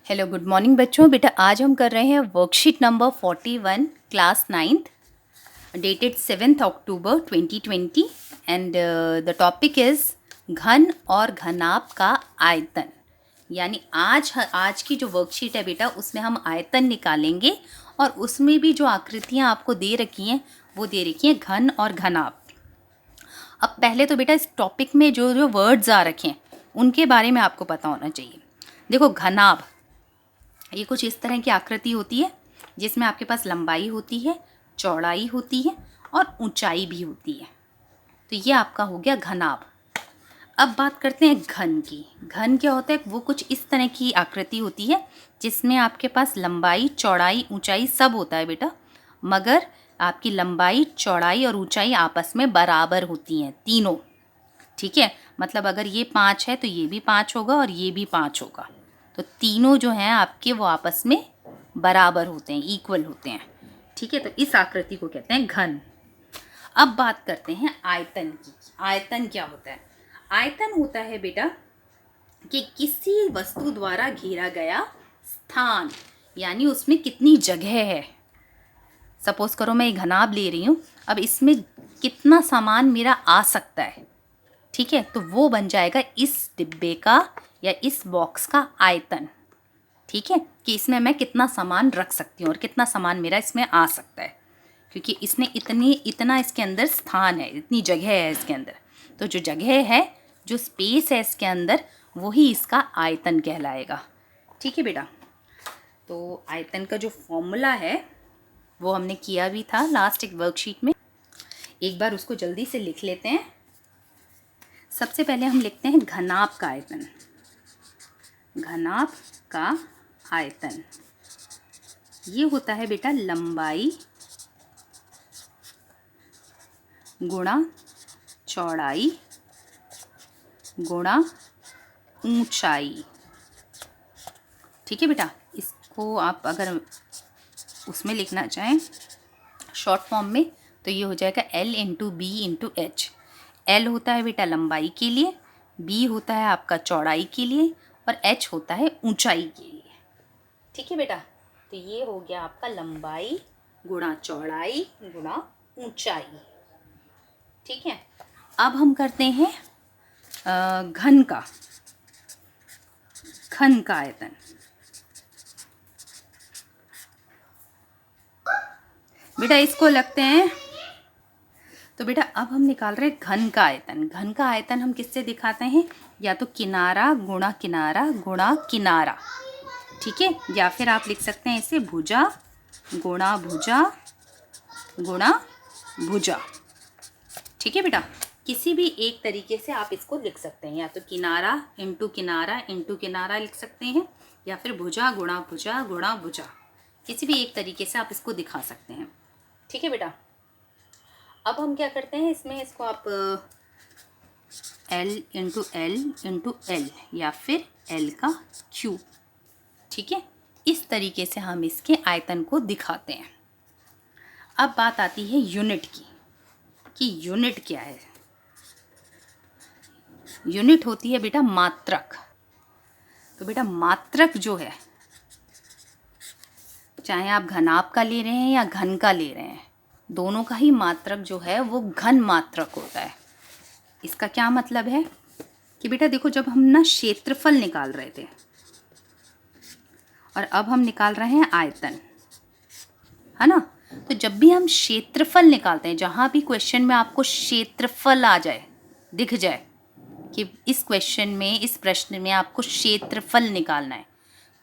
Hello good morning बच्चों। बेटा आज हम कर रहे हैं worksheet number 41 class 9th dated 7th October 2020 and the topic is घन और घनाभ का आयतन। यानी आज की जो वर्कशीट है बेटा उसमें हम आयतन निकालेंगे और उसमें भी जो आकृतियाँ आपको दे रखी हैं वो दे रखी हैं घन और घनाभ। अब पहले तो बेटा इस टॉपिक में जो जो वर्ड्स आ रखे हैं उनके बारे में आपको पता होना चाहिए। देखो घनाभ ये कुछ इस तरह की आकृति होती है जिसमें आपके पास लंबाई होती है, चौड़ाई होती है और ऊंचाई भी होती है। तो ये आपका हो गया घनाभ। अब बात करते हैं घन की। घन क्या होता है? वो कुछ इस तरह की आकृति होती है जिसमें आपके पास लंबाई, चौड़ाई, ऊंचाई सब होता है बेटा, मगर आपकी लंबाई, चौड़ाई और ऊंचाई आपस में बराबर होती हैं तीनों। ठीक है, मतलब अगर ये 5 है तो ये भी 5 होगा और ये भी 5 होगा। तो तीनों जो हैं आपके वो आपस में बराबर होते हैं, इक्वल होते हैं। ठीक है, तो इस आकृति को कहते हैं घन। अब बात करते हैं आयतन की। आयतन क्या होता है? आयतन होता है बेटा कि किसी वस्तु द्वारा घेरा गया स्थान, यानी उसमें कितनी जगह है। सपोज करो मैं एक घनाभ ले रही हूँ, अब इसमें कितना सामान मेरा आ सकता है। ठीक है, तो वो बन जाएगा इस डिब्बे का या इस बॉक्स का आयतन। ठीक है, कि इसमें मैं कितना सामान रख सकती हूँ और कितना सामान मेरा इसमें आ सकता है, क्योंकि इसने इतना इसके अंदर स्थान है, इतनी जगह है इसके अंदर। तो जो जगह है, जो स्पेस है इसके अंदर, वही इसका आयतन कहलाएगा। ठीक है बेटा, तो आयतन का जो फॉर्मूला है वो हमने किया भी था लास्ट एक वर्कशीट में। एक बार उसको जल्दी से लिख लेते हैं। सबसे पहले हम लिखते हैं घनाभ का आयतन। घनाभ का आयतन ये होता है बेटा लंबाई गुणा चौड़ाई गुणा ऊंचाई। ठीक है बेटा, इसको आप अगर उसमें लिखना चाहें शॉर्ट फॉर्म में तो ये हो जाएगा L into B into H. L होता है बेटा लंबाई के लिए, B होता है आपका चौड़ाई के लिए और H होता है ऊंचाई के लिए। ठीक है बेटा, तो ये हो गया आपका लंबाई गुणा चौड़ाई गुणा ऊंचाई। ठीक है, अब हम करते हैं घन का आयतन। बेटा इसको लगते हैं, तो बेटा अब हम निकाल रहे हैं घन का आयतन। घन का आयतन हम किससे दिखाते हैं? या तो किनारा गुणा किनारा। ठीक है, या फिर आप लिख सकते हैं इसे भुजा गुणा भुजा। ठीक है बेटा, किसी भी एक तरीके से आप इसको लिख सकते हैं, या तो किनारा इंटू किनारा लिख सकते हैं, या फिर भुजा गुणा भुजा। किसी भी एक तरीके से आप इसको दिखा सकते हैं। ठीक है बेटा, अब हम क्या करते हैं इसमें, इसको आप L इंटू L या फिर L का क्यूब। ठीक है, इस तरीके से हम इसके आयतन को दिखाते हैं। अब बात आती है यूनिट की, कि यूनिट क्या है। यूनिट होती है बेटा मात्रक। तो बेटा मात्रक जो है, चाहे आप घनाभ का ले रहे हैं या घन का ले रहे हैं, दोनों का ही मात्रक जो है वो घन मात्रक होता है। इसका क्या मतलब है कि बेटा देखो, जब हम ना क्षेत्रफल निकाल रहे थे और अब हम निकाल रहे हैं आयतन, है ना, तो जब भी हम क्षेत्रफल निकालते हैं, जहाँ भी क्वेश्चन में आपको क्षेत्रफल आ जाए, दिख जाए कि इस क्वेश्चन में, इस प्रश्न में आपको क्षेत्रफल निकालना है,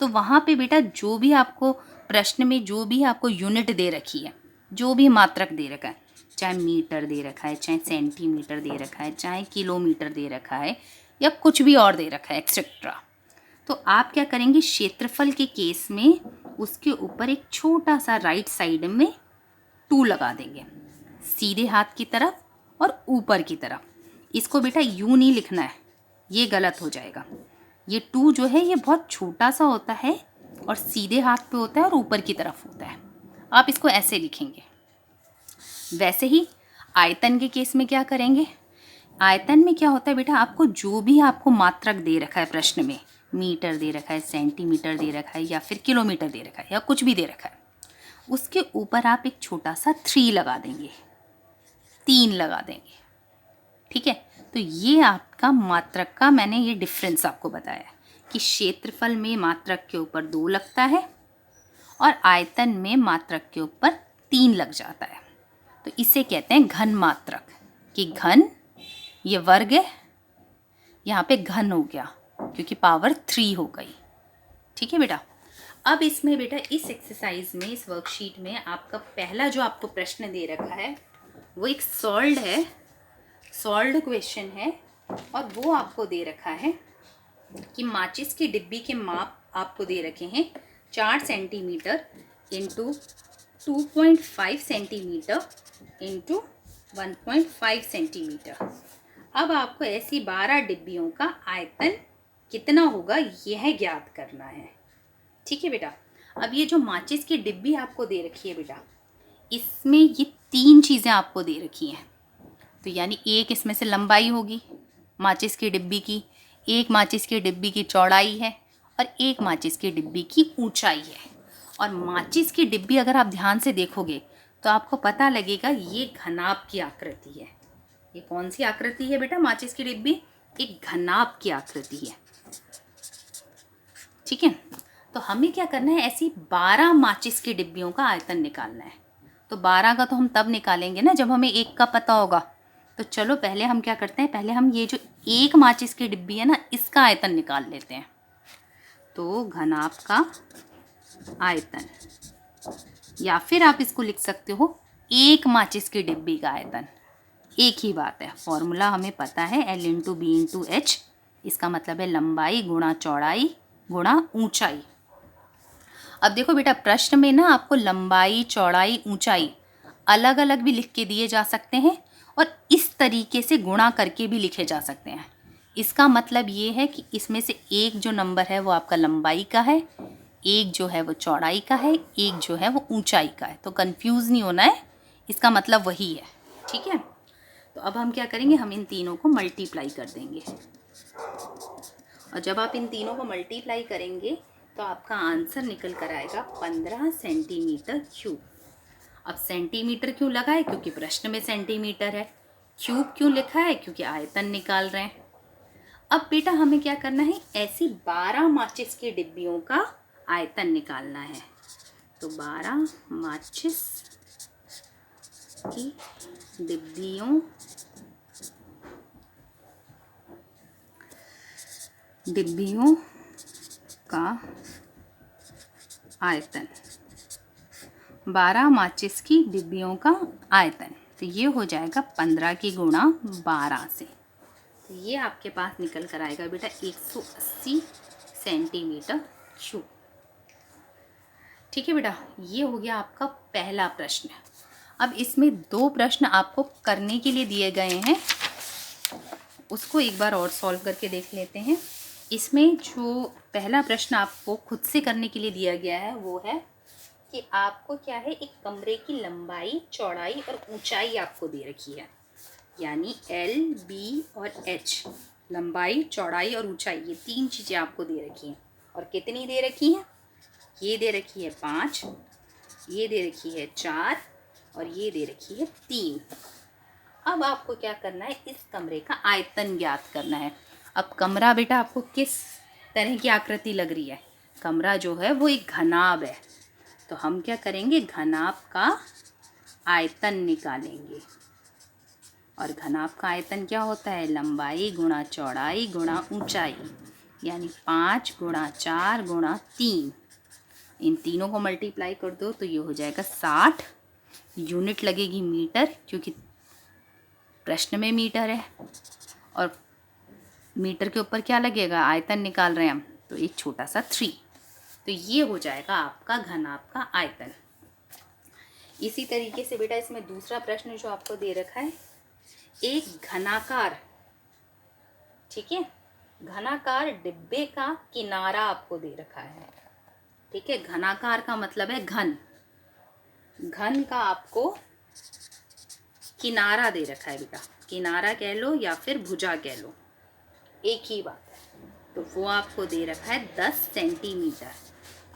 तो वहाँ पे बेटा जो भी आपको प्रश्न में जो भी आपको यूनिट दे रखी है, जो भी मात्रक दे रखा है, चाहे मीटर दे रखा है, चाहे सेंटीमीटर दे रखा है, चाहे किलोमीटर दे रखा है, या कुछ भी और दे रखा है एक्सेट्रा, तो आप क्या करेंगे, क्षेत्रफल के केस में उसके ऊपर एक छोटा सा राइट साइड में 2 लगा देंगे, सीधे हाथ की तरफ और ऊपर की तरफ। इसको बेटा यूँ नहीं लिखना है, ये गलत हो जाएगा। ये 2 जो है ये बहुत छोटा सा होता है और सीधे हाथ पे होता है और ऊपर की तरफ होता है। आप इसको ऐसे लिखेंगे। वैसे ही आयतन के केस में क्या करेंगे, आयतन में क्या होता है बेटा, आपको जो भी आपको मात्रक दे रखा है प्रश्न में, मीटर दे रखा है, सेंटीमीटर दे रखा है, या फिर किलोमीटर दे रखा है, या कुछ भी दे रखा है, उसके ऊपर आप एक छोटा सा 3 लगा देंगे, 3 लगा देंगे। ठीक है, तो ये आपका मात्रक का मैंने ये डिफरेंस आपको बताया कि क्षेत्रफल में मात्रक के ऊपर 2 लगता है और आयतन में मात्रक के ऊपर 3 लग जाता है। तो इसे कहते हैं घन मात्रक, कि घन, ये वर्ग है, यहाँ पे घन हो गया क्योंकि पावर 3 हो गई। ठीक है बेटा, अब इसमें बेटा इस एक्सरसाइज में, इस वर्कशीट में आपका पहला जो आपको प्रश्न दे रखा है वो एक सॉल्व्ड है, सॉल्व्ड क्वेश्चन है, और वो आपको दे रखा है कि माचिस की डिब्बी के माप आपको दे रखे हैं 4 centimetre into 2.5 centimetre into 1.5 centimetre. अब आपको ऐसी 12 डिब्बियों का आयतन कितना होगा यह ज्ञात करना है। ठीक है बेटा, अब ये जो माचिस की डिब्बी आपको दे रखी है बेटा, इसमें ये 3 चीज़ें आपको दे रखी हैं। तो यानी एक इसमें से लंबाई होगी माचिस की डिब्बी की, एक माचिस की डिब्बी की चौड़ाई है, और एक माचिस की डिब्बी की ऊंचाई है। और माचिस की डिब्बी अगर आप ध्यान से देखोगे तो आपको पता लगेगा ये घनाभ की आकृति है। ये कौन सी आकृति है बेटा? माचिस की डिब्बी एक घनाभ की आकृति है। ठीक है, तो हमें क्या करना है, ऐसी 12 माचिस की डिब्बियों का आयतन निकालना है। तो 12 का तो हम तब निकालेंगे ना जब हमें एक का पता होगा। तो चलो पहले हम क्या करते हैं, पहले हम ये जो एक माचिस की डिब्बी है ना, इसका आयतन निकाल लेते हैं। तो घनाभ का आयतन, या फिर आप इसको लिख सकते हो एक माचिस की डिब्बी का आयतन। एक ही बात है, फॉर्मूला हमें पता है, L into B into H. इसका मतलब है लंबाई गुणा चौड़ाई गुणा ऊंचाई। अब देखो बेटा, प्रश्न में ना आपको लंबाई, चौड़ाई, ऊंचाई अलग अलग भी लिख के दिए जा सकते हैं और इस तरीके से गुणा करके भी लिखे जा सकते हैं। इसका मतलब ये है कि इसमें से एक जो नंबर है वो आपका लंबाई का है, एक जो है वो चौड़ाई का है, एक जो है वो ऊंचाई का है। तो कंफ्यूज नहीं होना है, इसका मतलब वही है। ठीक है, तो अब हम क्या करेंगे, हम इन तीनों को मल्टीप्लाई कर देंगे, और जब आप इन तीनों को मल्टीप्लाई करेंगे तो आपका आंसर निकल कर आएगा 15 सेंटीमीटर क्यूब। अब सेंटीमीटर क्यों लगा है? क्योंकि प्रश्न में सेंटीमीटर है। क्यूब क्यों लिखा है? क्योंकि आयतन निकाल रहे हैं। अब बेटा हमें क्या करना है, ऐसी 12 माचिस की डिब्बियों का आयतन निकालना है। तो 12 माचिस की डिब्बियों का आयतन, 12 माचिस की डिब्बियों का आयतन, तो ये हो जाएगा 15 की गुणा 12 से। तो ये आपके पास निकल कर आएगा बेटा 180 सेंटीमीटर क्यूब। ठीक है बेटा, ये हो गया आपका पहला प्रश्न। अब इसमें 2 प्रश्न आपको करने के लिए दिए गए हैं, उसको एक बार और सॉल्व करके देख लेते हैं। इसमें जो पहला प्रश्न आपको खुद से करने के लिए दिया गया है वो है कि आपको क्या है, एक कमरे की लंबाई, चौड़ाई और ऊंचाई आपको दे रखी है। यानी L, B और H, लंबाई, चौड़ाई और ऊंचाई, ये 3 चीज़ें आपको दे रखी हैं। और कितनी दे रखी हैं? ये दे रखी है 5, ये दे रखी है 4 और ये दे रखी है 3। अब आपको क्या करना है, इस कमरे का आयतन ज्ञात करना है। अब कमरा बेटा आपको किस तरह की आकृति लग रही है? कमरा जो है वो एक घनाभ है। तो हम क्या करेंगे, घनाभ का आयतन निकालेंगे। और घनाभ का आयतन क्या होता है? लंबाई गुणा चौड़ाई गुणा ऊंचाई, यानी 5 गुणा 4 गुणा 3। इन तीनों को मल्टीप्लाई कर दो तो ये हो जाएगा 60। यूनिट लगेगी मीटर, क्योंकि प्रश्न में मीटर है, और मीटर के ऊपर क्या लगेगा, आयतन निकाल रहे हैं हम, तो एक छोटा सा 3। तो ये हो जाएगा आपका घनाभ का आयतन। इसी तरीके से बेटा इसमें दूसरा प्रश्न जो आपको दे रखा है, एक घनाकार, ठीक है, घनाकार डिब्बे का किनारा आपको दे रखा है। ठीक है, घनाकार का मतलब है घन, घन का आपको किनारा दे रखा है बेटा। किनारा कह लो या फिर भुजा कह लो, एक ही बात है। तो वो आपको दे रखा है 10 सेंटीमीटर।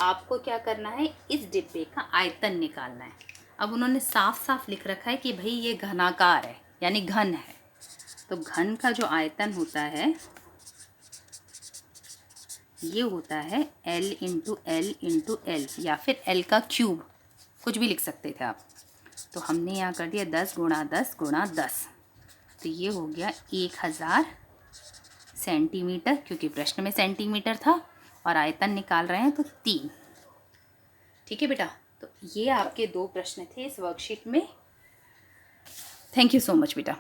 आपको क्या करना है, इस डिब्बे का आयतन निकालना है। अब उन्होंने साफ साफ लिख रखा है कि भाई ये घनाकार है, यानी घन है। तो घन का जो आयतन होता है ये होता है L into L into L, या फिर L का क्यूब, कुछ भी लिख सकते थे आप। तो हमने यहाँ कर दिया 10 गुणा 10 गुणा 10, तो ये हो गया 1000 सेंटीमीटर, क्योंकि प्रश्न में सेंटीमीटर था और आयतन निकाल रहे हैं तो 3। ठीक है बेटा, तो ये आपके 2 प्रश्न थे इस वर्कशीट में। थैंक यू सो मच बेटा।